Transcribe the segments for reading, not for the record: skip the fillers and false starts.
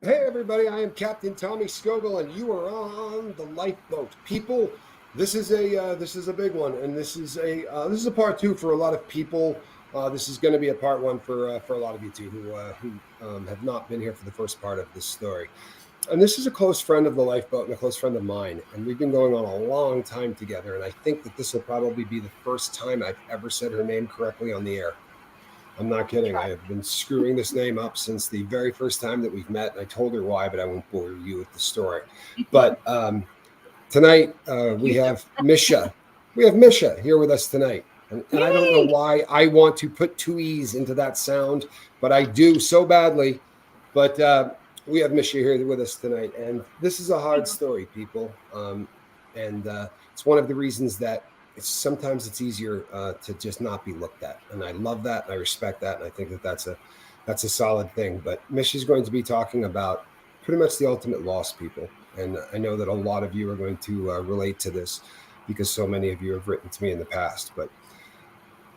Hey everybody, I am Captain Tommy Scogle, and you are on the lifeboat. People, this is a big one, and this is a part two for a lot of people. This is going to be a part one for a lot of you too who have not been here for the first part of this story. And this is a close friend of the lifeboat and a close friend of mine, and we've been going on a long time together. And I think that this will probably be the first time I've ever said her name correctly on the air. I'm not kidding. I Try. have been screwing this name up since the very first time that we've met. And I told her why, but I won't bore you with the story. But tonight we Cute though. have Misha. We have Misha here with us tonight. And I don't know Yay! why I want to put two E's into that sound, but I do so badly. But we have Misha here with us tonight. And this is a hard story, people. And it's one of the reasons that sometimes it's easier to just not be looked at, and I love that, and I respect that, and I think that that's a solid thing. But Mish is going to be talking about pretty much the ultimate loss, people, and I know that a lot of you are going to relate to this because so many of you have written to me in the past. But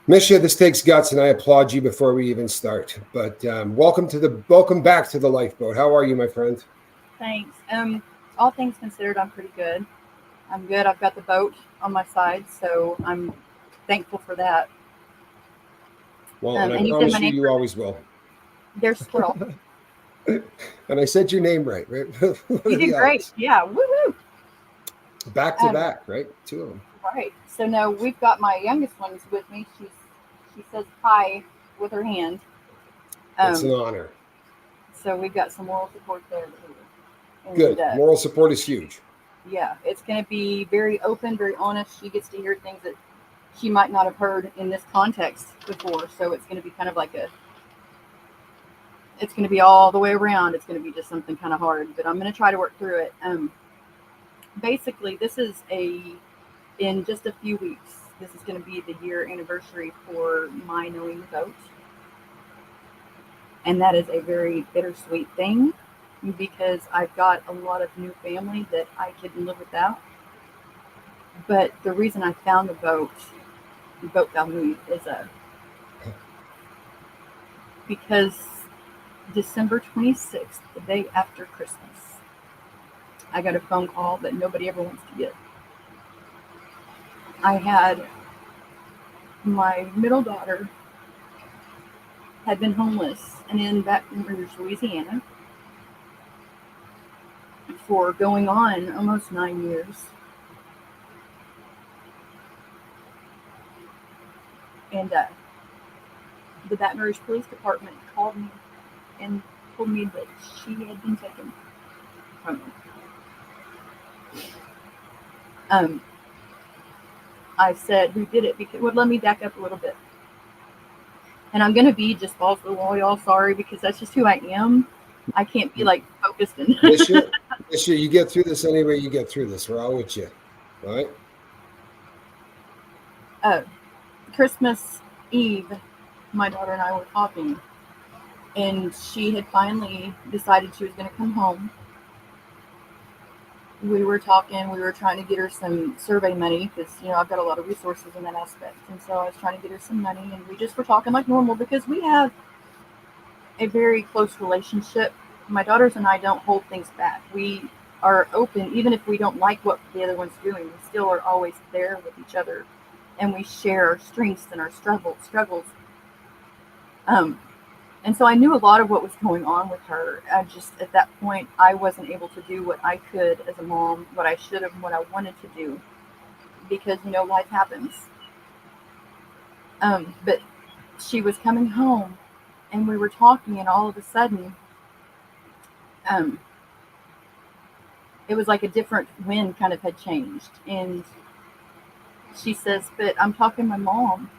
Misha, this takes guts, and I applaud you before we even start. But welcome back to the lifeboat. How are you, my friend? Thanks. All things considered, I'm pretty good. I'm good. I've got the boat on my side, so I'm thankful for that. Well, and I And you said my promise you, name you correctly. always will. There's Squirrel. And I said your name right? One You of the did great. L's. Yeah. Woo woo. Back to Um, back, right? Two of them. right. So now we've got my youngest one's with me. She says hi with her hand. It's an Um, honor. so we've got some moral support there too. And Good. Moral support is huge. yeah, it's going to be very open, very honest. She gets to hear things that she might not have heard in this context before. So it's going to be kind of like it's going to be all the way around. It's going to be just something kind of hard, but I'm going to try to work through it. Basically, in just a few weeks, this is going to be the year anniversary for my knowing the boat. And that is a very bittersweet thing because I've got a lot of new family that I couldn't live without. But the reason I found the boat found me is because December 26th, the day after Christmas, I got a phone call that nobody ever wants to get. I had my middle daughter had been homeless and in Baton Rouge, Louisiana, for going on almost 9 years. And the Baton Rouge Police Department called me and told me that she had been taken from me. Um, I said, "Who did it?" Because well, let me back up a little bit. And I'm gonna be just balls to the wall, y'all. Sorry, because that's just who I am. I can't be like focused and Misha, Misha, you get through this anyway. You get through this. We're all with you. All right. uh, Christmas Eve. My daughter and I were talking, and she had finally decided she was going to come home. We were talking. We were trying to get her some survey money because I've got a lot of resources in that aspect, and so I was trying to get her some money, and we just were talking like normal because we have a very close relationship. My daughters and I don't hold things back. We are open, even if we don't like what the other one's doing. We still are always there with each other, and we share our strengths and our struggles. Um, and so I knew a lot of what was going on with her. I just at that point I wasn't able to do what I could as a mom, what I should have, and what I wanted to do because life happens. But she was coming home, and we were talking, and all of a sudden, um, it was like a different wind kind of had changed. And she says, "But I'm talking to my mom.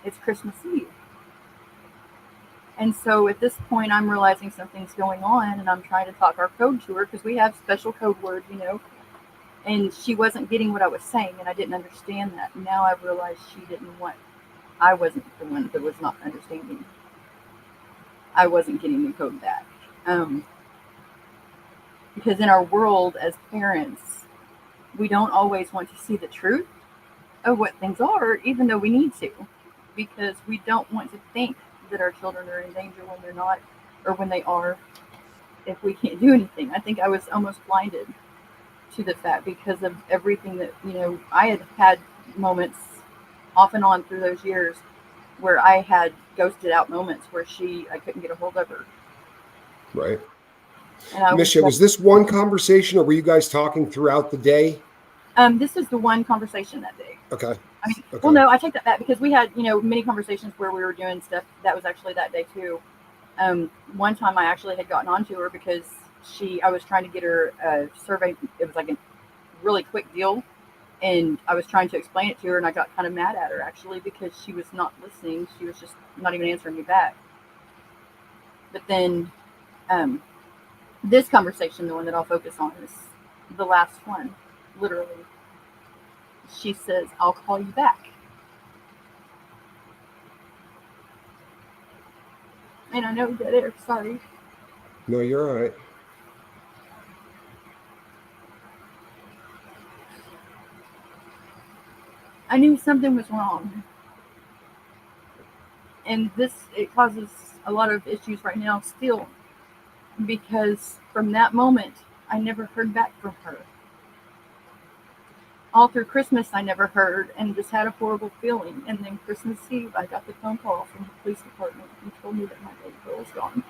It's Christmas Eve." And so at this point, I'm realizing something's going on, and I'm trying to talk our code to her because we have special code words. And she wasn't getting what I was saying, and I didn't understand that. Now I realized she didn't want. I wasn't the one that was not understanding. I wasn't getting the code back. Because in our world as parents, we don't always want to see the truth of what things are, even though we need to, because we don't want to think that our children are in danger when they're not, or when they are. if we can't do anything. I think I was almost blinded to the fact because of everything that, I had had moments off and on through those years where I had ghosted out moments where I couldn't get a hold of her. Right. And I Misha, was this one conversation or were you guys talking throughout the day? This is the one conversation that day. Okay. I mean, Okay. well, no, I take that back because we had, many conversations where we were doing stuff that was actually that day too. One time I actually had gotten onto her because I was trying to get her a survey. It was like a really quick deal. And I was trying to explain it to her, and I got kind of mad at her actually because she was not listening. She was just not even answering me back. But then this conversation, the one that I'll focus on, is the last one. Literally, she says, "I'll call you back." And I know that air. Sorry. No, you're all right. I knew something was wrong. And it causes a lot of issues right now still. Because from that moment, I never heard back from her. All through Christmas, I never heard and just had a horrible feeling. And then Christmas Eve, I got the phone call from the police department and told me that my baby girl was gone.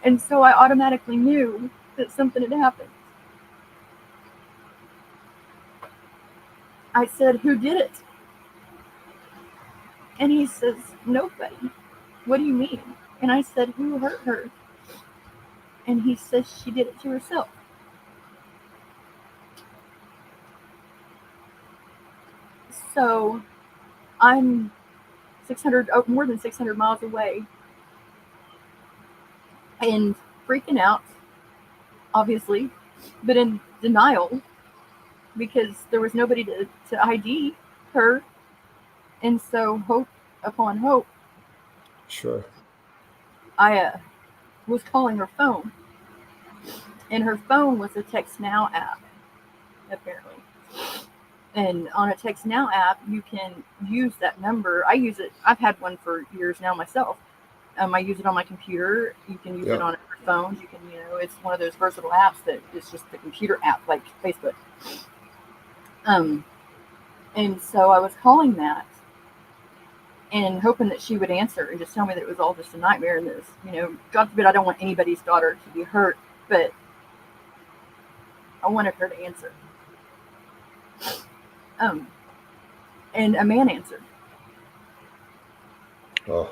And so I automatically knew that something had happened. I said, "Who did it?" And he says, "Nobody." "What do you mean?" And I said, "Who hurt her?" And he says, "She did it to herself." So I'm more than 600 miles away and freaking out, obviously, but in denial because there was nobody to ID her. And so, hope upon hope, Sure. I was calling her phone, and her phone was a Text Now app, apparently. And on a Text Now app, you can use that number. I use it. I've had one for years now myself. I use it on my computer. You can use it on your phones. You can, it's one of those versatile apps that is just the computer app, like Facebook. And so I was calling that and hoping that she would answer and just tell me that it was all just a nightmare. And this, God forbid, I don't want anybody's daughter to be hurt, but I wanted her to answer. And a man answered. Oh.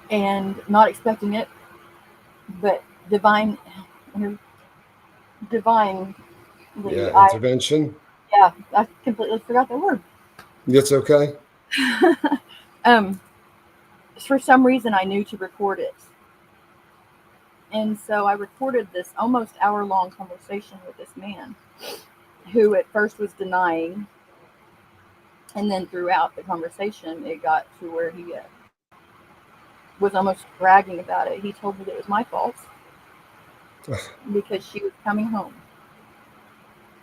And not expecting it, but divine. Intervention. I completely forgot that word. It's okay. For some reason, I knew to record it. And so I recorded this almost hour-long conversation with this man who at first was denying. And then throughout the conversation, it got to where he was almost bragging about it. He told me that it was my fault because she was coming home.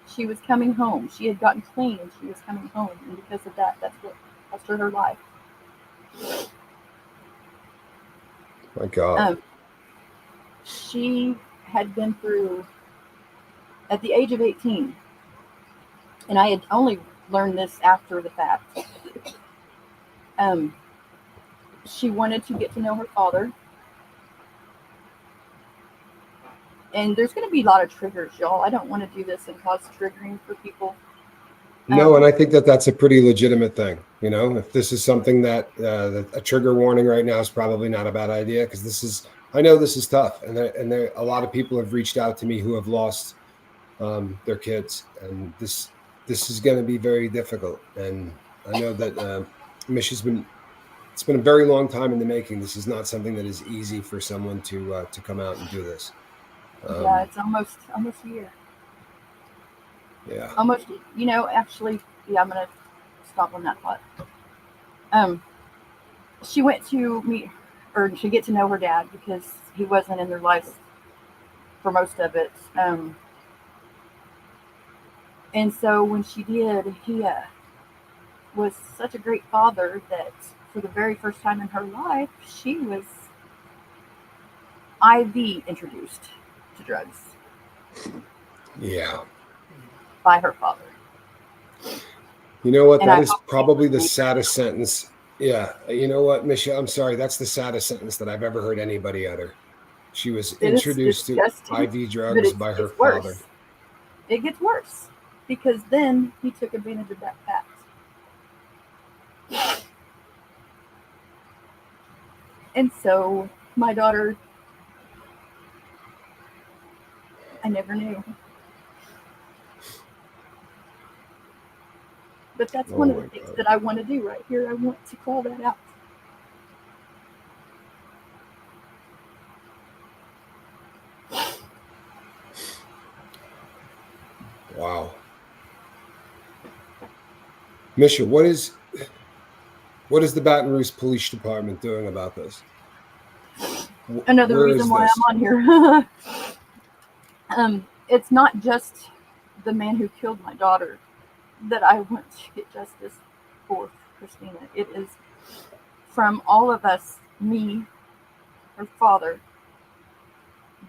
She was coming home. She had gotten clean and she was coming home. And because of that, that's what cost her life. My God. She had been through, at the age of 18, and I had only learned this after the fact. She wanted to get to know her father. And there's going to be a lot of triggers, y'all. I don't want to do this and cause triggering for people. No, and I think that that's a pretty legitimate thing. If this is something that a trigger warning right now is probably not a bad idea because I know this is tough. And a lot of people have reached out to me who have lost their kids. And this is going to be very difficult. And I know that Mish it's been a very long time in the making. This is not something that is easy for someone to come out and do this. It's almost a year. Yeah. Almost, actually, I'm going to stop on that thought. She went to meet or to get to know her dad because he wasn't in their lives for most of it. And so when she did, he was such a great father that for the very first time in her life, she was IV introduced to drugs. Yeah. By her father. You know what? And That I is hope probably the saddest sentence. Yeah. You know what, Michelle? I'm sorry. That's the saddest sentence that I've ever heard anybody utter. She was it is introduced to disgusting, IV but drugs it by her gets father. worse. It gets worse because then he took advantage of that fact. And so my daughter, I never knew. But that's Oh one of the my things God. that I want to do right here. I want to call that out. Wow. Misha, what is the Baton Rouge Police Department doing about this? Another Where reason is why this? I'm on here. It's not just the man who killed my daughter that I want to get justice for, Christina. It is from all of us, me, her father,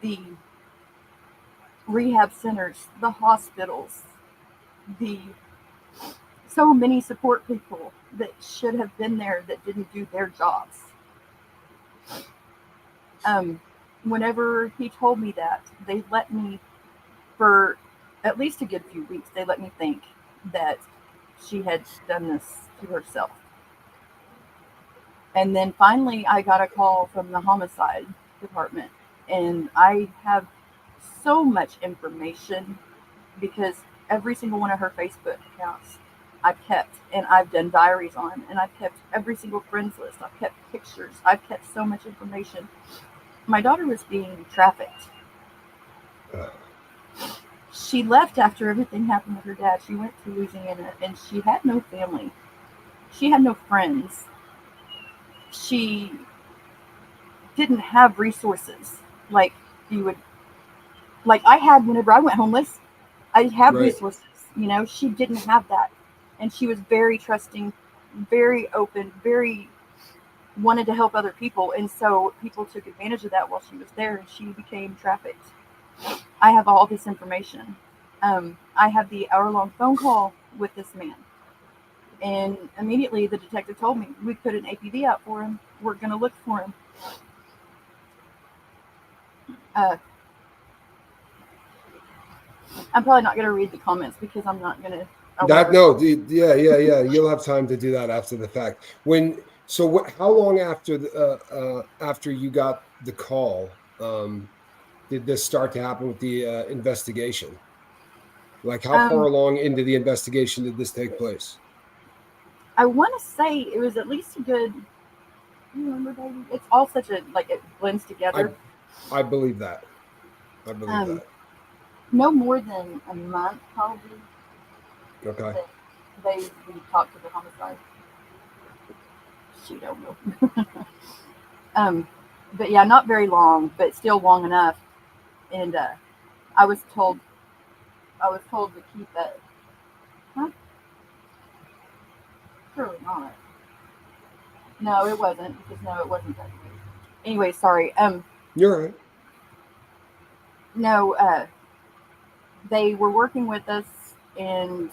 the rehab centers, the hospitals, the so many support people that should have been there that didn't do their jobs. Whenever he told me that, they let me, for at least a good few weeks, they let me think that she had done this to herself. And then finally, I got a call from the homicide department, and I have so much information because every single one of her Facebook accounts I've kept, and I've done diaries on, and I've kept every single friends list. I've kept pictures. I've kept so much information. My daughter was being trafficked. She left after everything happened with her dad. She went to Louisiana, and she had no family. She had no friends. She didn't have resources like you would, like I had whenever I went homeless. I had Right. resources, she didn't have that. And she was very trusting, very open, very wanted to help other people. And so people took advantage of that while she was there, and she became trafficked. I have all this information. I have the hour-long phone call with this man. And immediately the detective told me, we put an APB out for him. We're going to look for him. I'm probably not going to read the comments because I'm not going to. Yeah. You'll have time to do that after the fact. How long after you got the call did this start to happen with the investigation? Like, how far along into the investigation did this take place? I want to say it was at least a good. You remember, baby? It's all such a it blends together. I believe that. No more than a month, probably. Okay. We talked to the homicide. She don't know. But yeah, not very long, but still long enough. And I was told to keep it. Huh? Surely not. No, it wasn't, because no, it wasn't that way. Anyway, sorry. You're right. No, they were working with us, and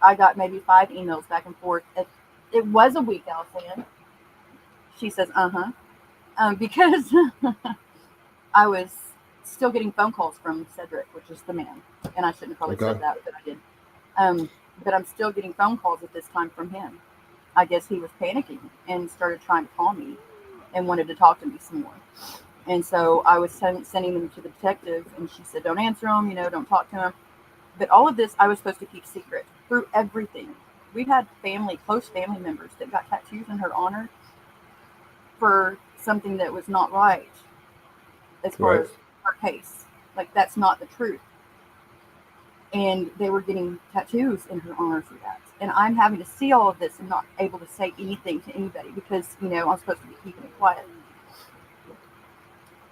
I got maybe 5 emails back and forth. It was a week, Allison. She says, because I was still getting phone calls from Cedric, which is the man, and I shouldn't have probably said that, but I did. But I'm still getting phone calls at this time from him. I guess he was panicking and started trying to call me and wanted to talk to me some more. And so I was sending them to the detective, and she said, don't answer them, don't talk to him. But all of this I was supposed to keep secret through everything. We've had close family members that got tattoos in her honor for something that was not right as far as her case. Like, that's not the truth. And they were getting tattoos in her honor for that. And I'm having to see all of this and not able to say anything to anybody because, I'm supposed to be keeping it quiet.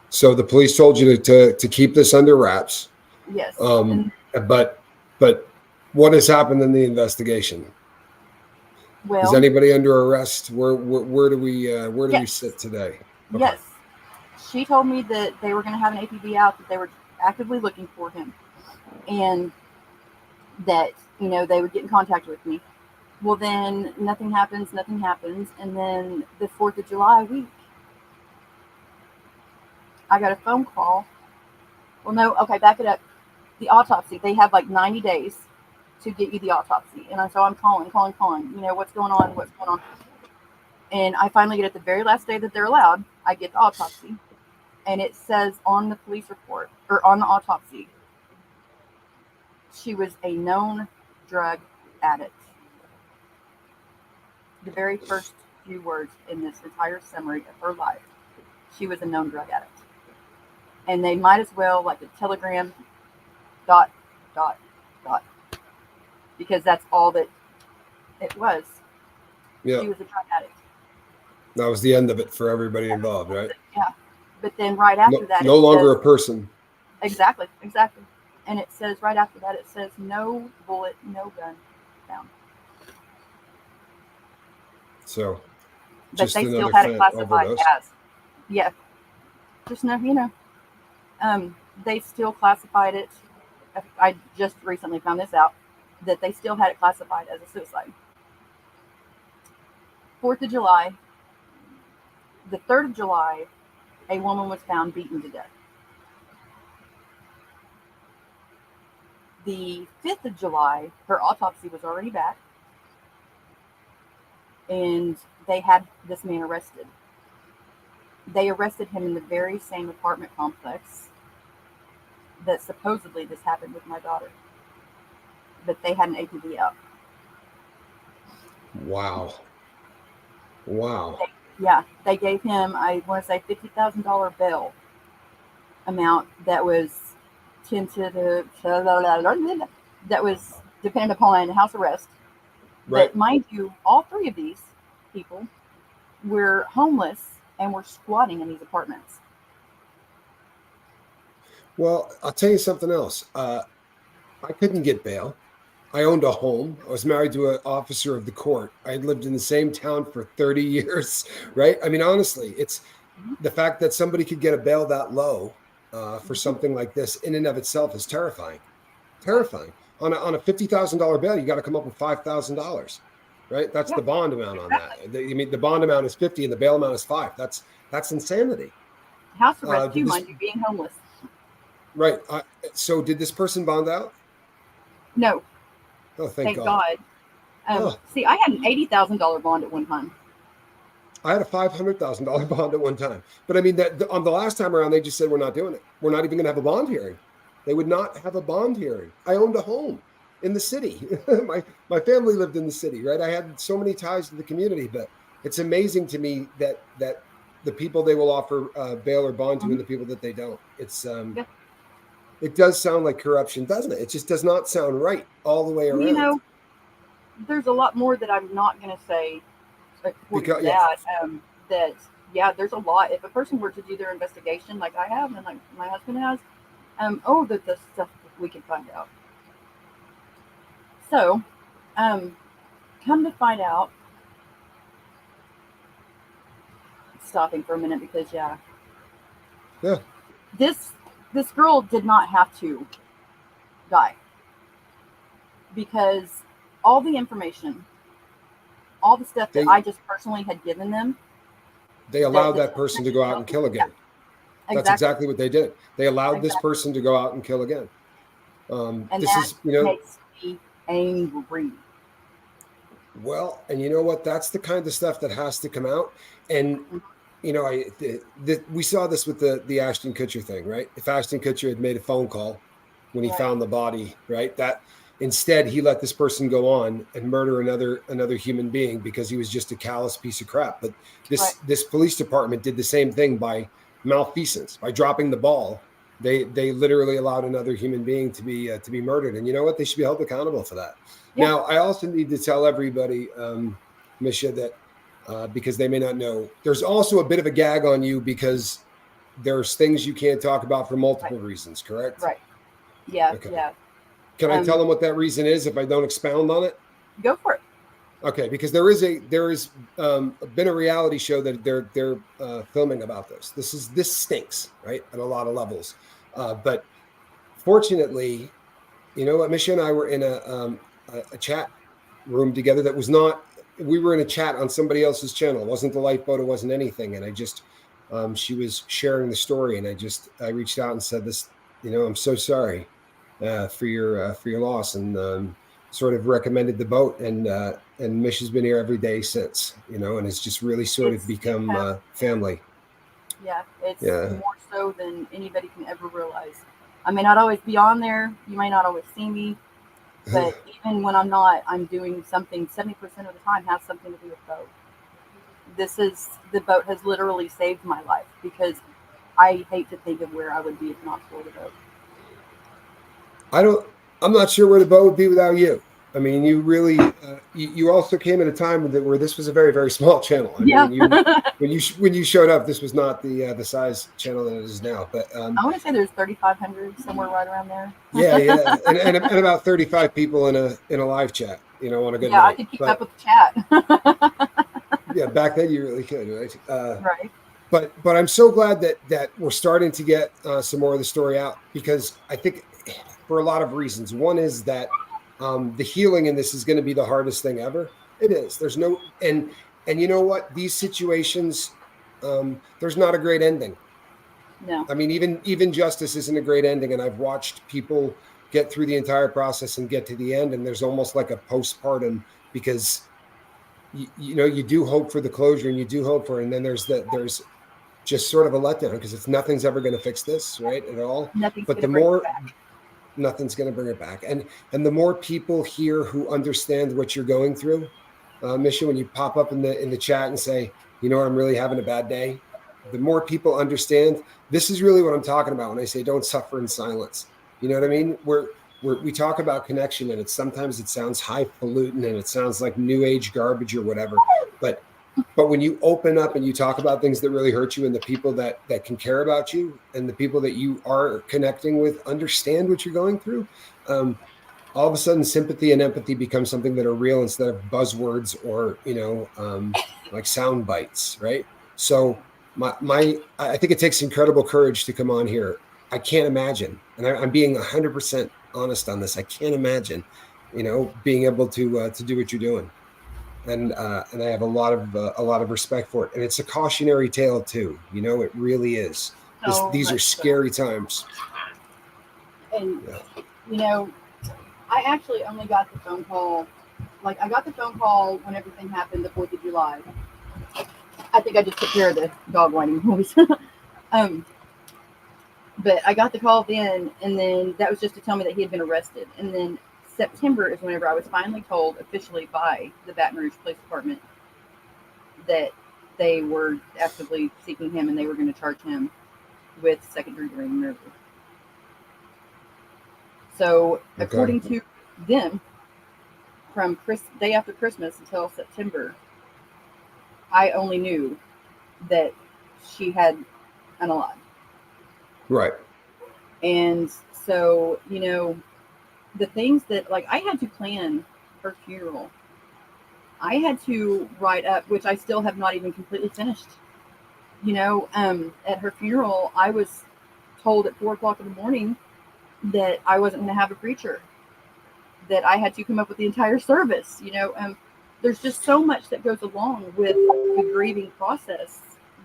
So the police told you to keep this under wraps. Yes. But what has happened in the investigation? Is Well, anybody under arrest? Where do we yes, sit today? Okay. yes. She told me that they were going to have an APB out, that they were actively looking for him, and that they would get in contact with me. Well, then nothing happens, and then the 4th of July week, I got a phone call. Well, no, okay, back it up. The autopsy, they have like 90 days to get you the autopsy, and so I'm calling. What's going on? What's going on? And I finally get, at the very last day that they're allowed, I get the autopsy, and it says on the police report, or on the autopsy, she was a known drug addict. The very first few words in this entire summary of her life, she was a known drug addict. And they might as well, like a telegram, ... because that's all that it was. Yeah. She was a drug addict. That was the end of it for everybody involved, right? Yeah. But then right after that, no longer a person. Exactly. And it says right after that, it says no bullet, no gun found. So, but they still had it classified overdose. as, yeah. Just they still classified it. I just recently found this out, that they still had it classified as a suicide. 4th of July, the 3rd of July, a woman was found beaten to death. The 5th of July, her autopsy was already back, and they had this man arrested. They arrested him in the very same apartment complex that supposedly this happened with my daughter. But they had an APB out. Wow. They gave him, I want to say, $50,000 bail amount that was tentative, that was dependent upon house arrest. Right. But mind you, all three of these people were homeless and were squatting in these apartments. Well, I'll tell you something else. I couldn't get bail. I owned a home. I was married to an officer of the court. I had lived in the same town for 30 years, right? I mean, honestly, it's the fact that somebody could get a bail that low for something like this in and of itself is terrifying. Terrifying. On a $50,000 bail, you got to come up with $5,000, right? That's the bond amount on that. I mean, the bond amount is 50 and the bail amount is 5. That's insanity. House arrest too, mind you, being homeless. Right. So did this person bond out? No. Oh, thank God. See, I had an $80,000 bond at one time. I had a $500,000 bond at one time. But I mean, on the last time around, they just said, we're not doing it. We're not even going to have a bond hearing. They would not have a bond hearing. I owned a home in the city. my family lived in the city, right? I had so many ties to the community, but it's amazing to me that the people they will offer bail or bond to and the people that they don't. It's it does sound like corruption, doesn't it? It just does not sound right all the way around. There's a lot more that I'm not going to say. There's a lot. If a person were to do their investigation like I have and like my husband has, the stuff we can find out. So, come to find out, stopping for a minute because this girl did not have to die, because all the information, all the stuff that I just personally had given them, they allowed that person to go out and kill again. Yeah, that's exactly what they did. They allowed this person to go out and kill again. And this makes me angry. Well, and you know what? That's the kind of stuff that has to come out. And we saw this with the Ashton Kutcher thing, right? If Ashton Kutcher had made a phone call when he found the body, right? That instead he let this person go on and murder another human being because he was just a callous piece of crap. But this police department did the same thing by malfeasance, by dropping the ball. They literally allowed another human being to be murdered, and you know what? They should be held accountable for that. Yeah. Now, I also need to tell everybody, Misha, that because they may not know, there's also a bit of a gag on you because there's things you can't talk about for multiple reasons, correct? Right. Yeah. Okay. Yeah. Can I tell them what that reason is if I don't expound on it? Go for it. Okay, because there is been a reality show that they're filming about this. This stinks, right, at a lot of levels. But fortunately, you know what, Misha and I were in a chat room together that was not. We were in a chat on somebody else's channel. It wasn't the lifeboat. It wasn't anything. And I just, she was sharing the story, and I reached out and said this. You know, I'm so sorry for your loss, and sort of recommended the boat, and Misha's been here every day since. You know, and it's just really sort of It's become become, family. yeah, it's Yeah. more so than anybody can ever realize. I may not always be on there. You may not always see me, but even when I'm not, I'm doing something 70% of the time has something to do with boat. The boat has literally saved my life because I hate to think of where I would be if not for the boat. I'm not sure where the boat would be without you. I mean, you really, you also came at a time where this was a very, very small channel. I Yeah. mean, when you showed up, this was not the size channel that it is now. But I want to say there's 3,500 somewhere right around there. yeah, and about 35 people in a live chat, you know, on a good Yeah, I night. could keep up But with the chat. yeah, back then you really could, right? Right. But I'm so glad that we're starting to get some more of the story out, because I think for a lot of reasons. One is that the healing in this is going to be the hardest thing ever. It is. There's no and you know what? These situations, there's not a great ending. No. I mean, even justice isn't a great ending, and I've watched people get through the entire process and get to the end, and there's almost like a postpartum, because you know, you do hope for the closure, and you do hope for, and then there's just sort of a letdown, because it's nothing's ever going to fix this, right, at all. Nothing's But going to the bring it more back. nothing's going to bring it back, and the more people here who understand what you're going through, Misha, when you pop up in the chat and say, you know, I'm really having a bad day, the more people understand. This is really what I'm talking about when I say don't suffer in silence. You know what I mean? We talk about connection, and sometimes it sounds highfalutin, and it sounds like new age garbage or whatever, but when you open up and you talk about things that really hurt you, and the people that can care about you, and the people that you are connecting with understand what you're going through, all of a sudden sympathy and empathy become something that are real, instead of buzzwords, or you know, like sound bites, right? So I think it takes incredible courage to come on here. I can't imagine, and I'm being 100% honest on this. I can't imagine, you know, being able to do what you're doing, and I have a lot of respect for it. And it's a cautionary tale too. You know, it really is. So These are much so. scary times. And, Yeah. you know, I actually only got the phone call. Like, I got the phone call when everything happened, the 4th of July. I think I just took care of the dog whining noise. But I got the call then, and then that was just to tell me that he had been arrested. And then September is whenever I was finally told officially by the Baton Rouge Police Department that they were actively seeking him, and they were going to charge him with second-degree murder. So, Okay. according to them, from day after Christmas until September, I only knew that she had unalive. Right. And so, you know, the things that, like, I had to plan her funeral. I had to write up, which I still have not even completely finished. You know, at her funeral, I was told at 4 o'clock in the morning that I wasn't going to have a preacher, that I had to come up with the entire service. You know, there's just so much that goes along with the grieving process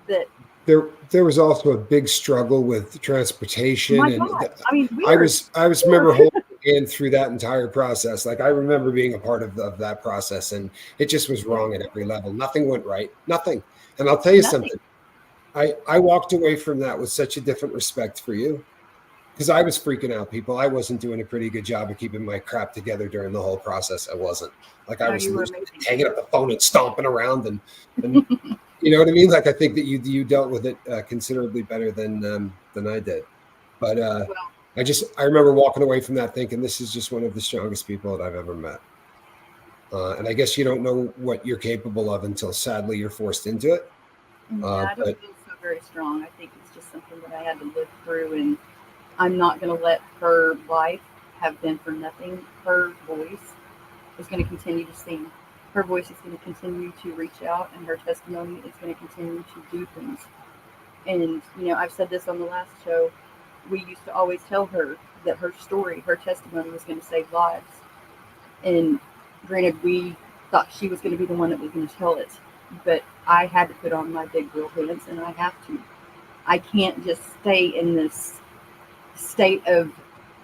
that. There was also a big struggle with transportation, My and God, I mean, I was remember holding hand through that entire process. Like, I remember being a part of that process, and it just was wrong at every level. Nothing went right. Nothing. And I'll tell you nothing. something. I walked away from that with such a different respect for you, because I was freaking out, people. I wasn't doing a pretty good job of keeping my crap together during the whole process. I wasn't. Like, I No, was you were losing, amazing. hanging up the phone and stomping around, and you know what I mean. Like, I think that you dealt with it considerably better than I did. But Well, I remember walking away from that thinking, this is just one of the strongest people that I've ever met. And I guess you don't know what you're capable of until, sadly, you're forced into it. yeah, I don't But feel so very strong. I think it's just something that I had to live through, and I'm not going to let her life have been for nothing. Her voice is going to continue to sing. her voice is going to continue to reach out, and her testimony is going to continue to do things. And, I've said this on the last show. We used to always tell her that her story, her testimony was going to save lives. And granted, we thought she was going to be the one that was going to tell it. But I had to put on my big girl pants, and I have to. I can't just stay in this state of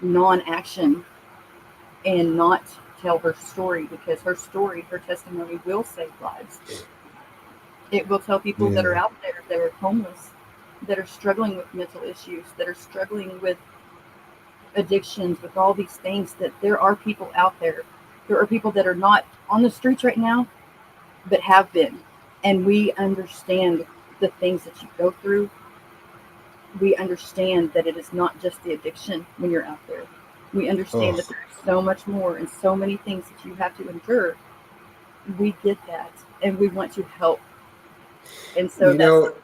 non-action and not tell her story, because her story, her testimony will save lives. It will tell people that are out there that are homeless, that are struggling with mental issues, that are struggling with addictions, with all these things, that there are people out there. There are people that are not on the streets right now, but have been. And we understand the things that you go through. We understand that it is not just the addiction when you're out there. We understand that there's so much more and so many things that you have to endure. We get that, and we want to help. And so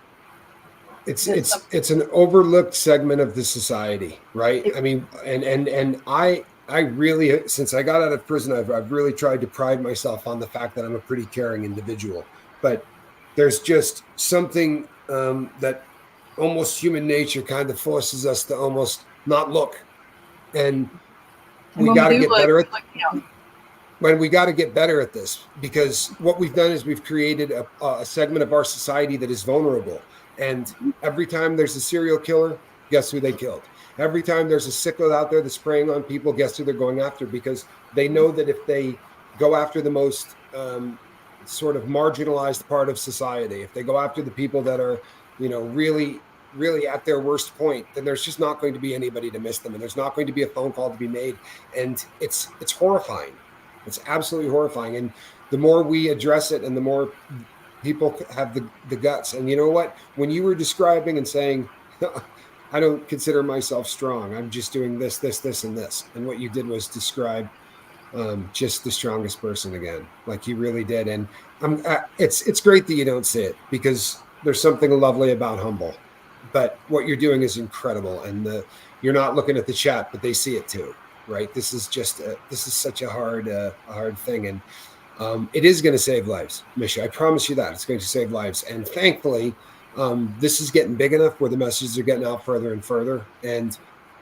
it's an overlooked segment of the society, right? I mean, and I really, since I got out of prison, I've really tried to pride myself on the fact that I'm a pretty caring individual. But there's just something that almost human nature kind of forces us to almost not look. And we got to get better at when we got to get better at this, because what we've done is we've created a segment of our society that is vulnerable. And every time there's a serial killer, guess who they killed? Every time there's a sicko out there that's preying on people, guess who they're going after? Because they know that if they go after the most sort of marginalized part of society, if they go after the people that are, really at their worst point, then there's just not going to be anybody to miss them, and there's not going to be a phone call to be made. And it's horrifying. It's absolutely horrifying. And the more we address it, and the more people have the guts. And you know what? When you were describing and saying, I don't consider myself strong, I'm just doing this, and this. And what you did was describe just the strongest person again, like you really did. And it's great that you don't say it, because there's something lovely about humble. But what you're doing is incredible. And you're not looking at the chat, but they see it too. Right. This is such a hard thing. And it is going to save lives, Misha. I promise you that it's going to save lives. And thankfully, this is getting big enough where the messages are getting out further and further. And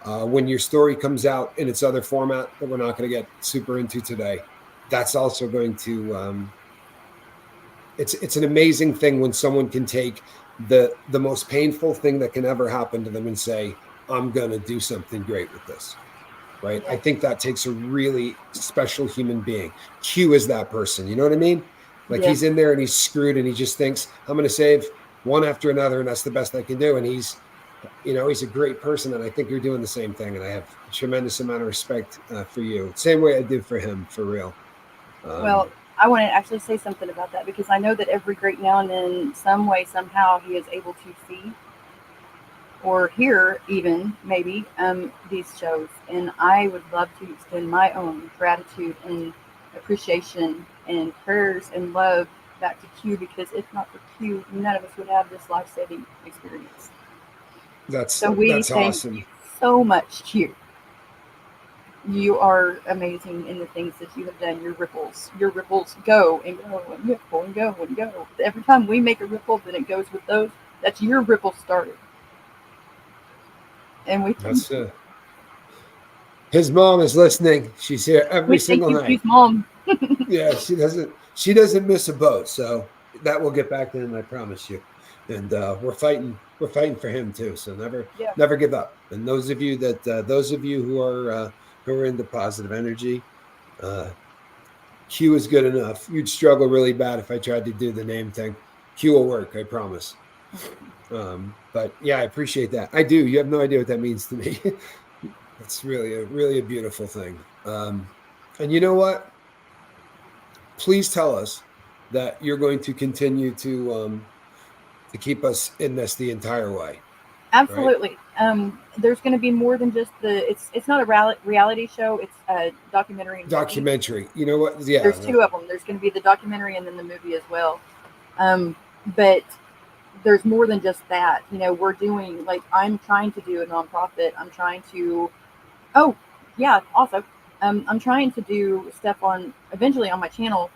when your story comes out in its other format that we're not going to get super into today, that's also going to it's an amazing thing when someone can take the most painful thing that can ever happen to them and say, I'm going to do something great with this. Right. I think that takes a really special human being. Q is that person. You know what I mean? Like he's in there and he's screwed, and he just thinks, I'm going to save one after another, and that's the best I can do. And he's a great person. And I think you're doing the same thing. And I have a tremendous amount of respect for you. Same way I did for him, for real. Well, I want to actually say something about that, because I know that every great now and then, some way, somehow, he is able to see or hear even maybe these shows, and I would love to extend my own gratitude and appreciation and prayers and love back to Q, because if not for Q, none of us would have this life-saving experience. That's awesome. You so much, Q. You are amazing in the things that you have done. Your ripples go and go and ripple and go and go. Every time we make a ripple, then it goes with those. That's your ripple started. And his mom is listening. She's here every single night. His mom. Yeah, she doesn't miss a boat. So that will get back to him, I promise you. And we're fighting for him too. So never give up. And those of you who are into positive energy, Q is good enough. You'd struggle really bad if I tried to do the name thing. Q will work, I promise. But yeah, I appreciate that. I do. You have no idea what that means to me. It's really a beautiful thing. And you know what? Please tell us that you're going to continue to keep us in this the entire way. Absolutely. Right? There's going to be more than just it's not a reality show. It's a documentary. You know what? Yeah. There's two of them. There's going to be the documentary and then the movie as well. But there's more than just that. We're doing, I'm trying to do a nonprofit. I'm trying to, I'm trying to do stuff eventually on my channel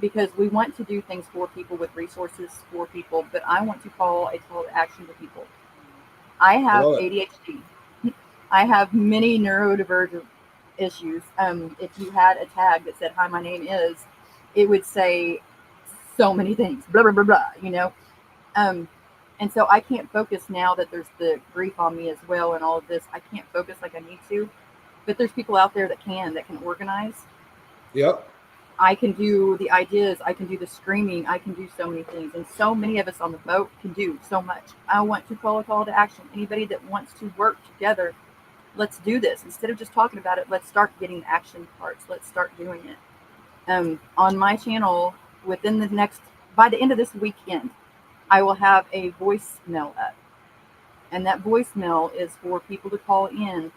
because we want to do things for people with resources for people, but I want to call a call to action to people. I I have love it. ADHD. I have many neurodivergent issues. If you had a tag that said, "Hi, my name is," it would say so many things, blah, blah, blah, blah, you know? Um, and so I can't focus now that there's the grief on me as well and all of this. I can't focus like I need to, but there's people out there that can organize. Yep. I can do the ideas, I can do the screaming, I can do so many things. And so many of us on the boat can do so much. I want to call a call to action. Anybody that wants to work together, let's do this. Instead of just talking about it, let's start getting action parts. Let's start doing it. On my channel, within the next, by the end of this weekend, I will have a voicemail up. And that voicemail is for people to call in.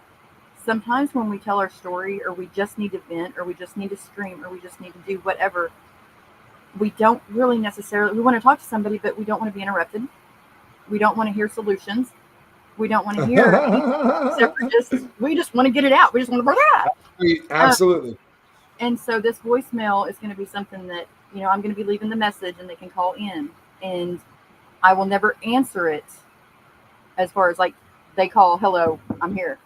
Sometimes when we tell our story, or we just need to vent, or we just need to scream, or we just need to do whatever, we don't really necessarily, we want to talk to somebody, but we don't want to be interrupted. We don't want to hear solutions. We don't want to hear anything except for we just want to get it out. We just want to bring it out. Absolutely. And so this voicemail is going to be something that, I'm going to be leaving the message and they can call in, and I will never answer it as far as like they call, "Hello, I'm here."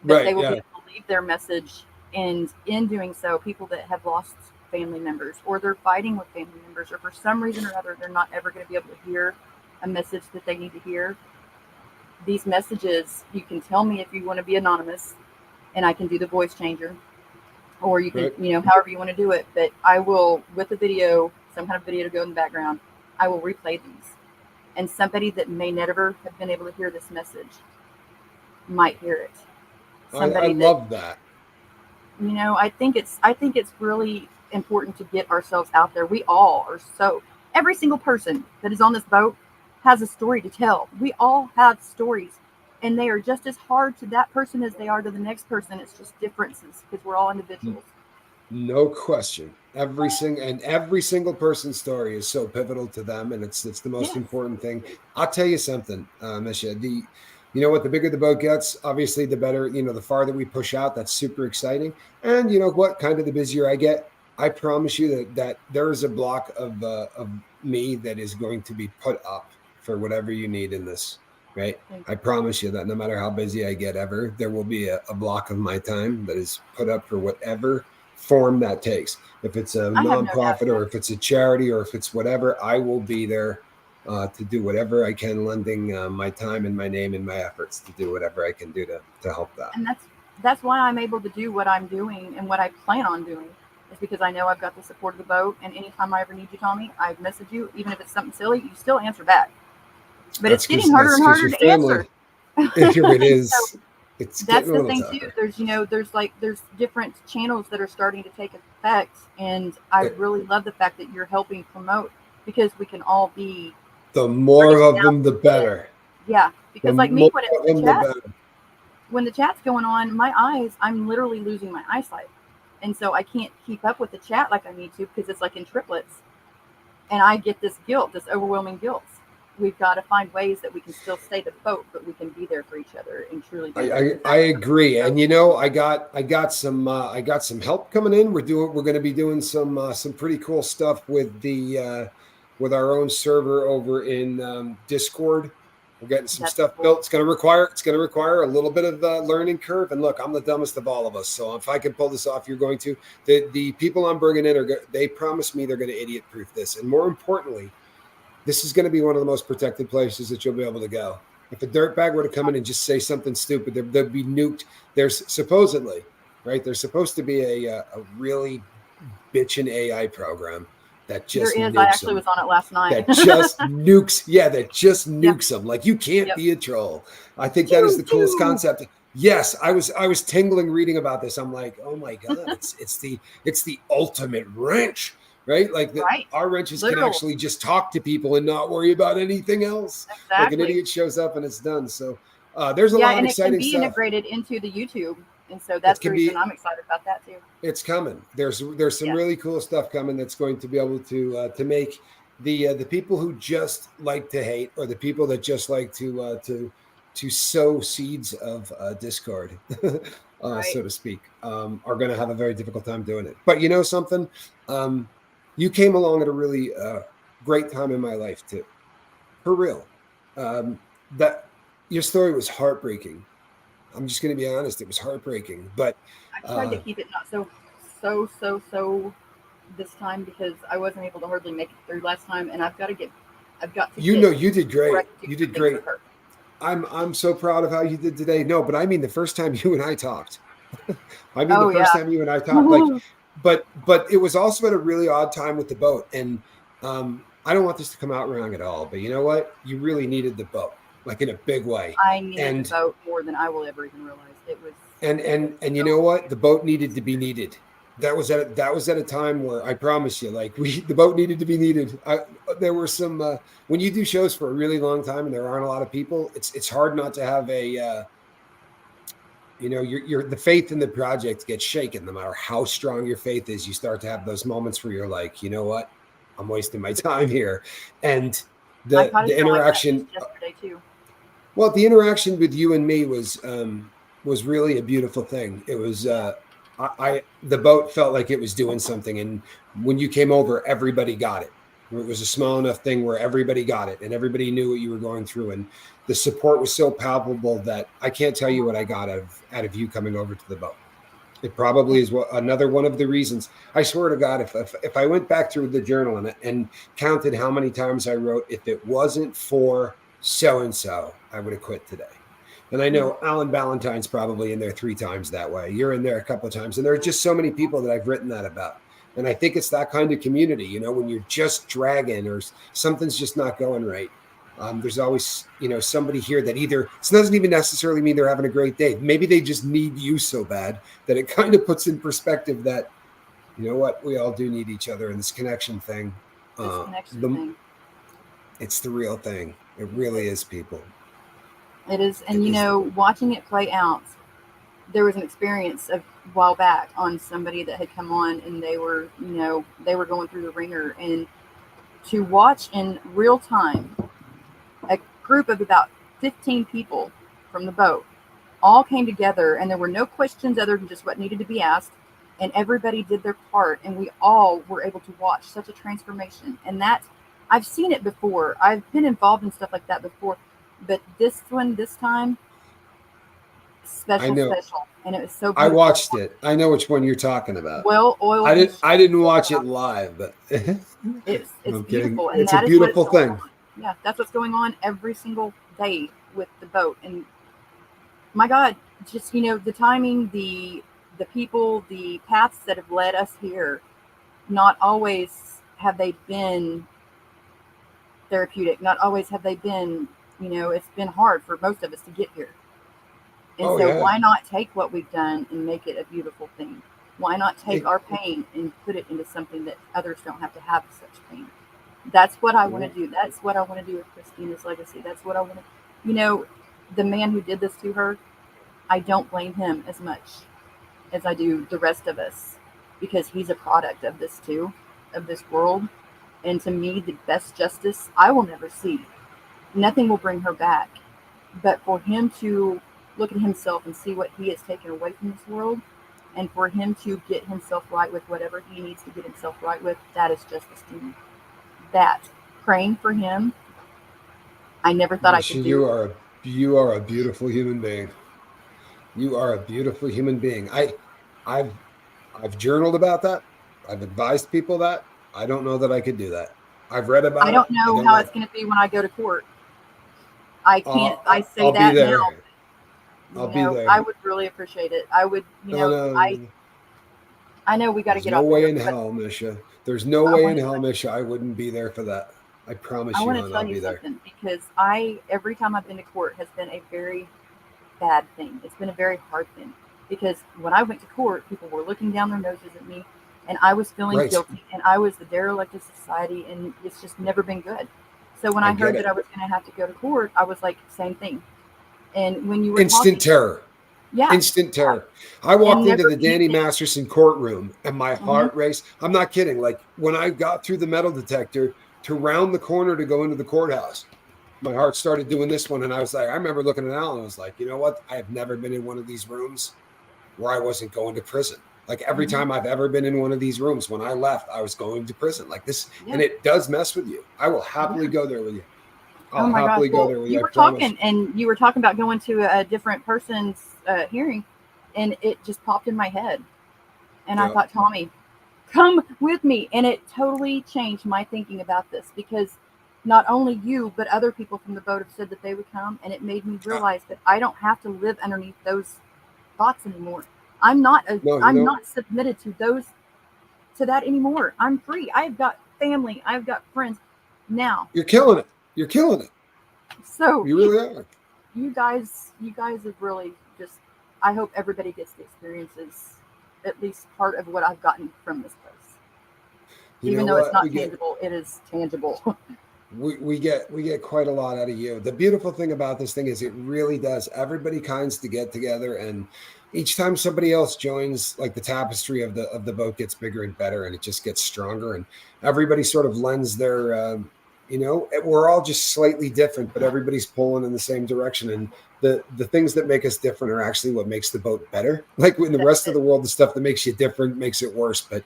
But Right. they will Yeah. be able to leave their message. And in doing so, people that have lost family members, or they're fighting with family members, or for some reason or other, they're not ever going to be able to hear a message that they need to hear. These messages, you can tell me if you want to be anonymous, and I can do the voice changer, or you can, Right. however you want to do it. But I will, with a video, some kind of video to go in the background, I will replay these. And somebody that may never have been able to hear this message might hear it. I Somebody that, love that. I think it's really important to get ourselves out there. We all are every single person that is on this boat has a story to tell. We all have stories, and they are just as hard to that person as they are to the next person. It's just differences because we're all individuals. No question. Every single person's story is so pivotal to them, and it's the most Yes. important thing. I'll tell you something, Misha. You know what? The bigger the boat gets, obviously, the better. The farther we push out, that's super exciting. And you know what? Kind of the busier I get, I promise you that there is a block of me that is going to be put up for whatever you need in this. Right? I promise you that no matter how busy I get ever, there will be a block of my time that is put up for whatever form that takes. If it's a I have no doubt. nonprofit, or if it's a charity, or if it's whatever, I will be there to do whatever I can, lending my time and my name and my efforts to do whatever I can do to help that. And that's why I'm able to do what I'm doing and what I plan on doing, is because I know I've got the support of the boat. And anytime I ever need you, Tommy, I message you. Even if it's something silly, you still answer back. But That's it's getting harder and harder to answer. It is. So it's that's getting a the little thing tougher. too. There's different channels that are starting to take effect, and I really love the fact that you're helping promote, because we can all be. The more of them, the better. Yeah, because The like me, more when it's of the them, the chat, better. when the chat's going on, my eyes, I'm literally losing my eyesight, and so I can't keep up with the chat like I need to, because it's like in triplets, and I get this guilt, this overwhelming guilt. We've got to find ways that we can still stay the boat, but we can be there for each other and truly be there. I agree, and I got some help coming in. We're going to be doing some pretty cool stuff with our own server over in Discord. We're getting some stuff built. It's going to require a little bit of learning curve. And look, I'm the dumbest of all of us, so if I can pull this off, you're going to. The people I'm bringing in they promise me they're going to idiot proof this, and more importantly, this is going to be one of the most protected places that you'll be able to go. If a dirtbag were to come in and just say something stupid, they'd be nuked. There's supposedly, right? There's supposed to be a really bitchin' AI program that just there is. nukes I actually them. was on it last night. That just nukes, that just nukes them. Like, you can't be a troll. I think that is the coolest concept. Yes, I was tingling reading about this. I'm like, oh my god, it's the ultimate wrench. Right? Like our wrenches can actually just talk to people and not worry about anything else. Exactly. Like an idiot shows up and it's done. So there's a lot of exciting stuff. And it can be integrated into the YouTube. And so that's the reason I'm excited about that too. It's coming. There's some really cool stuff coming that's going to be able to make the people who just like to hate, or the people that just like to sow seeds of discord, so to speak, are going to have a very difficult time doing it. But you know something? you came along at a really great time in my life too, for real. That your story was heartbreaking. I'm just going to be honest; it was heartbreaking. But I tried to uh, keep it not so this time because I wasn't able to hardly make it through last time, and I've got to you get know, you did where I great. can do You some did things great. with her. I'm so proud of how you did today. No, but I mean the first time you and I talked. I mean the Oh first yeah. time you and I talked. Like, but it was also at a really odd time with the boat. And I don't want this to come out wrong at all. But you know what? You really needed the boat, like in a big way. I needed the And boat more than I will ever even realize. and It was and and you so know what? huge. The boat needed to be needed. That was at a time where I promise you, like the boat needed to be needed. There were some when you do shows for a really long time and there aren't a lot of people, it's hard not to have a you know your the faith in the project gets shaken no matter how strong your faith is. You start to have those moments where you're like, you know what, I'm wasting my time here. And I the kind of the feel like that just interaction, yesterday too. well, the interaction with you and me was really a beautiful thing. It was Yeah. I the boat felt like it was doing something, and when you came over, everybody got it. It was a small enough thing where everybody got it, and everybody knew what you were going through, and the support was so palpable that I can't tell you what I got out of you coming over to the boat. It probably is another one of the reasons. I swear to God, if I went back through the journal and counted how many times I wrote, if it wasn't for so and so, I would have quit today. And I Mhm. know Alan Ballantyne's probably in there 3 times that way. You're in there a couple of times, and there are just so many people that I've written that about. And I think it's that kind of community, you know, when you're just dragging or something's just not going right. There's always, you know, somebody here that either it doesn't even necessarily mean they're having a great day. Maybe they just need you so bad that it kind of puts in perspective that, you know what, we all do need each other, and this connection thing, This connection the thing. it's the real thing. It It really is. is, people. It is, It and is the real. watching it play out, there was an experience a while back on somebody that had come on, and they were going through the ringer, and to watch in real time a group of about 15 people from the boat all came together, and there were no questions other than just what needed to be asked, and everybody did their part, and we all were able to watch such a transformation. And that, I've seen it before, I've been involved in stuff like that before, but this time, I special, know. special, and it was so I beautiful. watched it. I know which one you're talking about. Well I oiled didn't. I machine. didn't That's watch what it I'm saying. live, but It's I'm kidding. beautiful, and It's a that is what is beautiful going thing. on. Yeah, that's what's going on every single day with the boat. And my God, just the timing, the people, the paths that have led us here. Not always have they been therapeutic. Not always have they been. It's been hard for most of us to get here. And Oh so, yeah. why not take what we've done and make it a beautiful thing? Why not take It, our pain and put it into something that others don't have to have such pain? That's what I want well, to do. That's what I want to do with Christina's legacy. That's what I want to. You know, the man who did this to her, I don't blame him as much as I do the rest of us because he's a product of this too, of this world. And to me, the best justice I will never see. Nothing will bring her back. But for him to look at himself and see what he has taken away from this world, and for him to get himself right with whatever he needs to get himself right with, that is justice to me. That, praying for him, I never thought I Misha, could do. you are a beautiful human being. You are a beautiful human being. I've I've journaled about that. I've advised people that. I don't know that I could do that. I've read I about it. don't I know don't how know. it's going to be when I go to court. I can't. I say I'll be that now. there. I'll be I there. would really appreciate it. I would. No, no, I know we got to there's get no off of way here, in but hell, Misha. There's no I way want in to. hell, Misha. I wouldn't be there for that. I I promise you, want to hon, tell I'll you be there. something because every time I've been to court has been a very bad thing. It's been a very hard thing because when I went to court, people were looking down their noses at me, and I was feeling Right. guilty, and I was the derelict of society, and it's just never been good. So when I I get heard that it. I was going to have to go to court, I was like, same thing. And when you were Instant talking, terror. yeah, Instant yeah, terror. I and walked into never the Danny anything. Masterson courtroom and my Hmm. heart raced. I'm not kidding. Like when I got through the metal detector to round the corner to go into the courthouse, my heart started doing this one. And I was like, I remember looking at Alan and I was like, you know what? I have never been in one of these rooms where I wasn't going to prison. Like every time I've ever been in one of these rooms, when I left, I was going to prison like this. Yeah. And it does mess with you. I will happily go there with you. I'll Oh my gosh. happily go Well, there with you you. I were promise. talking and you were talking about going to a different person's hearing, and it just popped in my head. And I Yeah. thought, Tommy, come with me. And it totally changed my thinking about this, because not only you, but other people from the boat have said that they would come. And it made me realize that I don't have to live underneath those thoughts anymore. I'm not No, you I'm know, not submitted to that anymore. I'm free. I've got family. I've got friends now. you're killing it. You're killing it. So You really are. you guys have really just, I hope everybody gets the experiences, at least part of what I've gotten from this place. You Even know though it's what? not tangible, it is tangible. We get quite a lot out of you. The beautiful thing about this thing is it really does. Everybody kinds to get together, and each time somebody else joins, like the tapestry of the boat gets bigger and better, and it just gets stronger. And everybody sort of lends their, we're all just slightly different, but everybody's pulling in the same direction. And the things that make us different are actually what makes the boat better. Like in the That's rest of it. the world, the stuff that makes you different makes it worse. But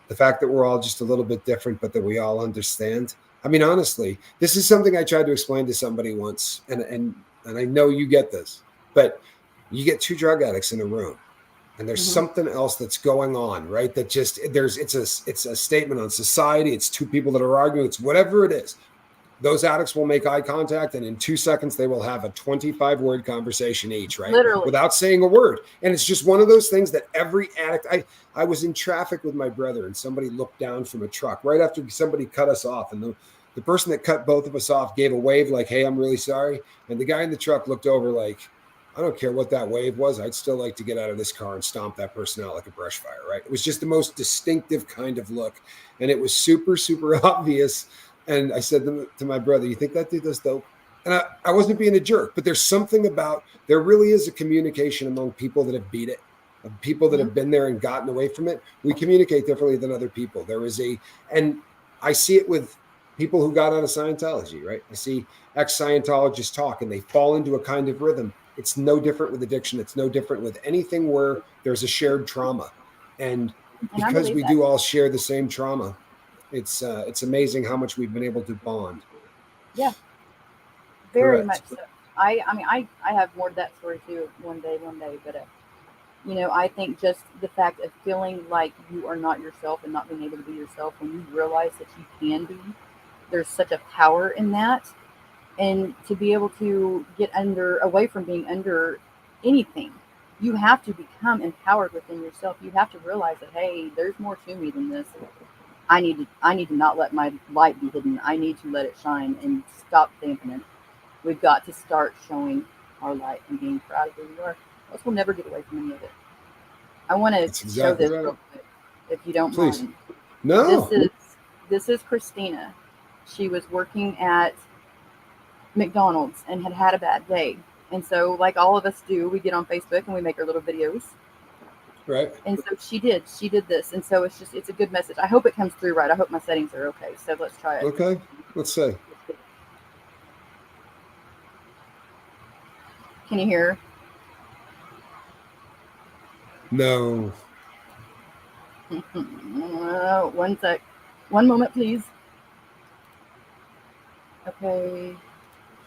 the fact that we're all just a little bit different, but that we all understand. I mean, honestly, this is something I tried to explain to somebody once, and I know you get this, but you get two drug addicts in a room, and there's Mhm. something else that's going on, right? That just it's a statement on society. It's two people that are arguing. It's whatever it is. Those addicts will make eye contact, and in 2 seconds, they will have a 25-word conversation each, right? Literally. Without saying a word. And it's just one of those things that every addict, I was in traffic with my brother, and somebody looked down from a truck right after somebody cut us off. And the person that cut both of us off gave a wave like, hey, I'm really sorry. And the guy in the truck looked over like, I don't care what that wave was. I'd still like to get out of this car and stomp that person out like a brush fire, right? It was just the most distinctive kind of look. And it was super, super obvious. And I said to my brother, you think that dude does dope? And I wasn't being a jerk, but there's something about, there really is a communication among people that have beat it, of people that Mhm. have been there and gotten away from it. We communicate differently than other people. And I see it with people who got out of Scientology, right? I see ex-Scientologists talk and they fall into a kind of rhythm. It's no different with addiction. It's no different with anything where there's a shared trauma. And And I because believe we that. do all share the same trauma, it's amazing how much we've been able to bond. Yeah, very much Correct. so. I mean, I have more of that story too one day, but I think just the fact of feeling like you are not yourself and not being able to be yourself when you realize that you can be, there's such a power in that. And to be able to get away from being under anything, you have to become empowered within yourself. You have to realize that, hey, there's more to me than this. I need to not let my light be hidden. I need to let it shine and stop damping it. We've got to start showing our light and being proud of who we are. Else we'll never get away from any of it. I want to That's show exactly this right. real quick, if you don't Please. mind. This No. is this is Christina. She was working at McDonald's and had a bad day. And so, like all of us do, we get on Facebook and we make our little videos. Right. And so she did this. And so it's a good message. I hope it comes through right. I hope my settings are okay. So let's try it. Okay. Let's say. Can you hear? No. One sec. One moment, please. Okay.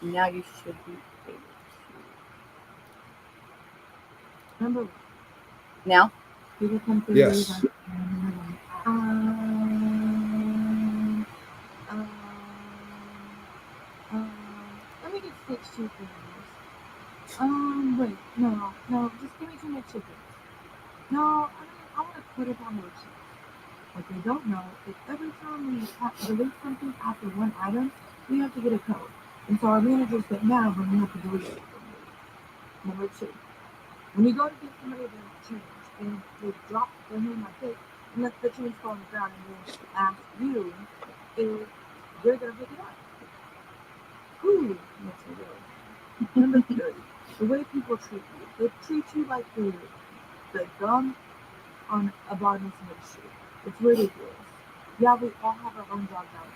Now you should be able to. Remember now? People come through. Yes. Um, um, let me get 6 chickens. Wait, no, just give me 2 more chickens. No, I want to put it on the receipt. What they don't know is every time we delete something after one item, we have to get a code. And so our managers get mad when we have to delete it. Number 2, when you go to get somebody to change and they drop their hand like this and let the change fall on the ground and then ask you if they're going to pick it up. Who makes me really? Number 3, the way people treat you. They treat you like the gum on a bottom of somebody's shoe. It's ridiculous. Yeah, we all have our own jobs out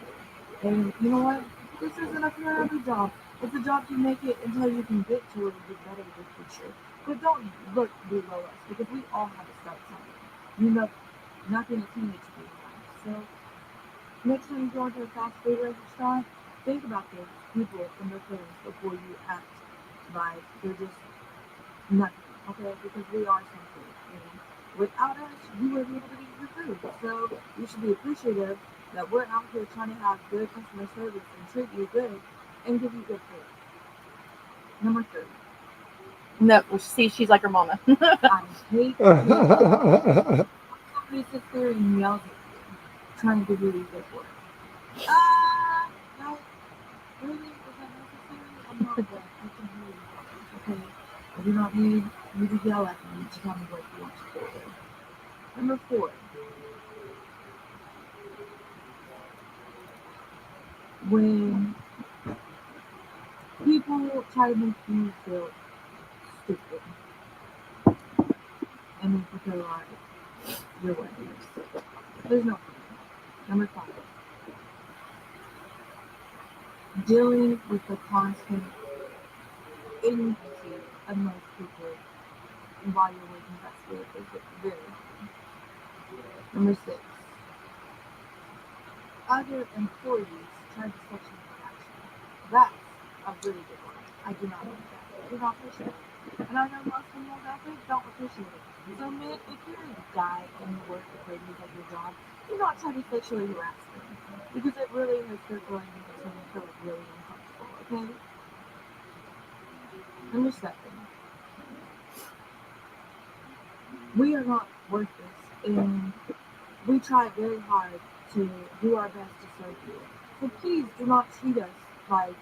there. And you know what? This isn't a fair every job. It's a job to make it until you can get to it and get better in the future. But don't look below us because we all have to start something. You know, nothing a teenager do in life. So next time you go into a fast food restaurant, think about the people and their parents before you act like they're just nothing, okay? Because we are something. And without us, you wouldn't be able to get your food. So you should be appreciative that we're out here trying to have good customer service and treat you good and give you good food. Number 3. No, see, she's like her mama. I hate when somebody sits there and yells at you, trying to give you good work. No, really? Is that necessary? I'm not deaf. I can hear you. Okay. I do not need you to yell at me to tell me what you want to do. Number 4. When people try to make you feel stupid and make you feel like you're worthless. There's no point. Number 5. Dealing with the constant enmity of most people while you're working that school is very hard. Number 6. Other employees try to sexually harass you. That's a really good one. I do not like that. I do not appreciate it. And I know most females out there don't appreciate it. So men, if you're a guy and you work with ladies at your job, do not try to sexually harass them. Because it really hurts their feelings and makes them feel really uncomfortable, okay? Number 7. We are not worthless, and we try very hard to do our best to serve you. So please do not treat us like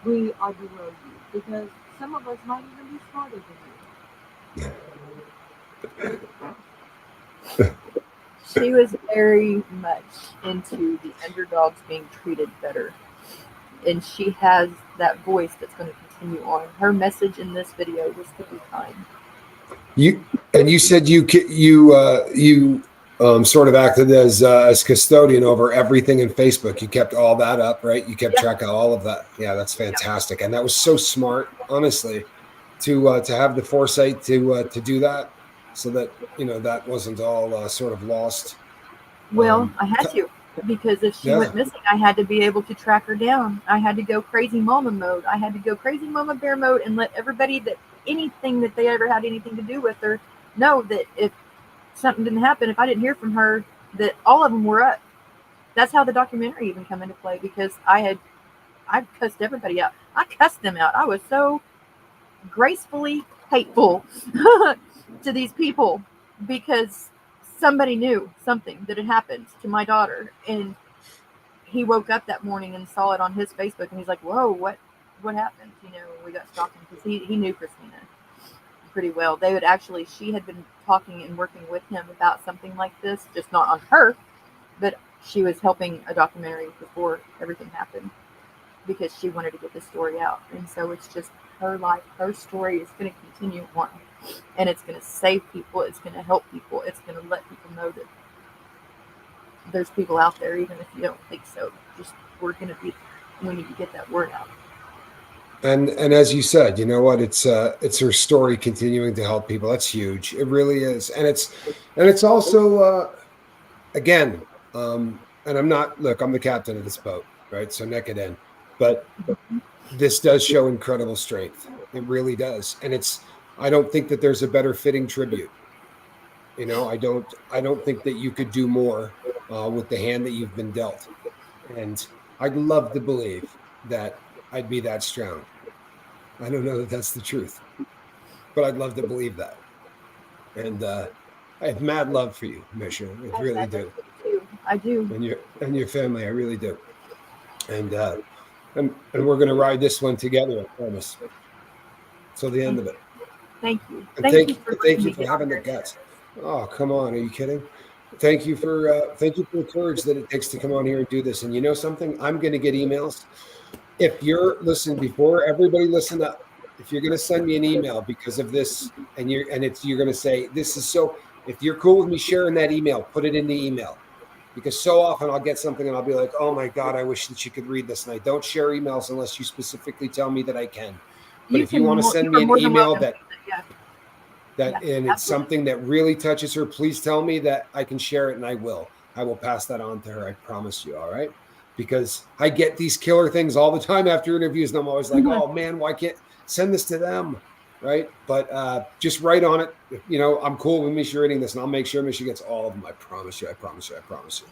we are below you, because some of us might even be smarter than you. She was very much into the underdogs being treated better. And she has that voice that's going to continue on. Her message in this video was to be kind. You said you sort of acted as custodian over everything in Facebook. You kept all that up, right? You kept track of all of that. Yeah, that's fantastic, and that was so smart, honestly, to have the foresight to do that, so that that wasn't all sort of lost. Well, I had to, because if she went missing, I had to be able to track her down. I had to go crazy mama mode. I had to go crazy mama bear mode and let everybody that anything that they ever had anything to do with her know that if something didn't happen, if I didn't hear from her, that all of them were up. That's how the documentary even come into play, because I cussed everybody out. I cussed them out. I was so gracefully hateful to these people because somebody knew something that had happened to my daughter, and he woke up that morning and saw it on his Facebook, and he's like, "Whoa, what happened?" We got stalking, because he knew Christina pretty well. She had been talking and working with him about something like this, just not on her, but she was helping a documentary before everything happened, because she wanted to get this story out. And so it's just her life, her story is going to continue on, and it's going to save people. It's going to help people. It's going to let people know that there's people out there, even if you don't think so. We need to get that word out. And as you said, you know what? It's her story continuing to help people. That's huge. It really is. And it's also again, and I'm the captain of this boat, right? So neck it in. But this does show incredible strength. It really does. And I don't think that there's a better fitting tribute. I don't think that you could do more with the hand that you've been dealt. And I'd love to believe that I'd be that strong. I don't know that that's the truth, but I'd love to believe that. And I have mad love for you, Misha. I really do. I do. And your family, I really do. And we're going to ride this one together, I promise. Till the end of it. Thank you. And thank you for having the guts. Oh, come on. Are you kidding? Thank you for the courage that it takes to come on here and do this. And you know something? I'm going to get emails. If you're before everybody listen up, if you're going to send me an email because of this, and you're going to say, this is so, if you're cool with me sharing that email, put it in the email, because so often I'll get something and I'll be like, oh my God, I wish that you could read this. And I don't share emails unless you specifically tell me that I can. But if you want to send me an email and it's absolutely. something that really touches her, please tell me that I can share it, and I will pass that on to her. I promise you. All right. Because I get these killer things all the time after interviews, and I'm always like, oh man, why can't send this to them? Right. But just write on it. You know, I'm cool with Misha reading this, and I'll make sure Misha gets all of them. I promise you. I promise you. I promise you.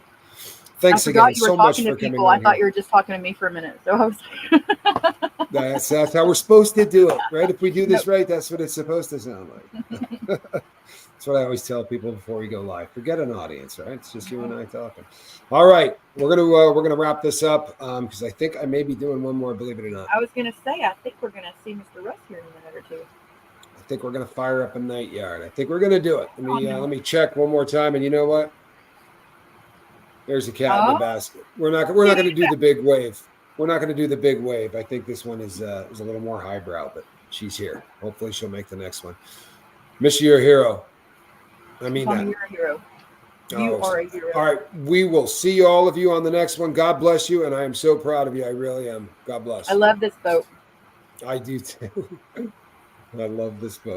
Thanks I again forgot you were so much talking to for coming people. I on thought here. you were just talking to me for a minute. So I was like, That's how we're supposed to do it, right? If we do this right, that's what it's supposed to sound like. That's what I always tell people before we go live. Forget an audience, right? It's just you and I talking. All right, we're gonna wrap this up because I think I may be doing one more. Believe it or not, I was gonna say, I think we're gonna see Mr. Russ here in a minute or two. I think we're gonna fire up a night yard. I think we're gonna do it. Let me check one more time. And you know what? There's a cat in the basket. We're not gonna do the big wave. We're not gonna do the big wave. I think this one is a little more highbrow, but she's here. Hopefully, she'll make the next one. Miss you, your hero. I mean that. You're a hero. You are a hero. All right. We will see all of you on the next one. God bless you. And I am so proud of you. I really am. God bless. I love this boat. I do too. I love this boat.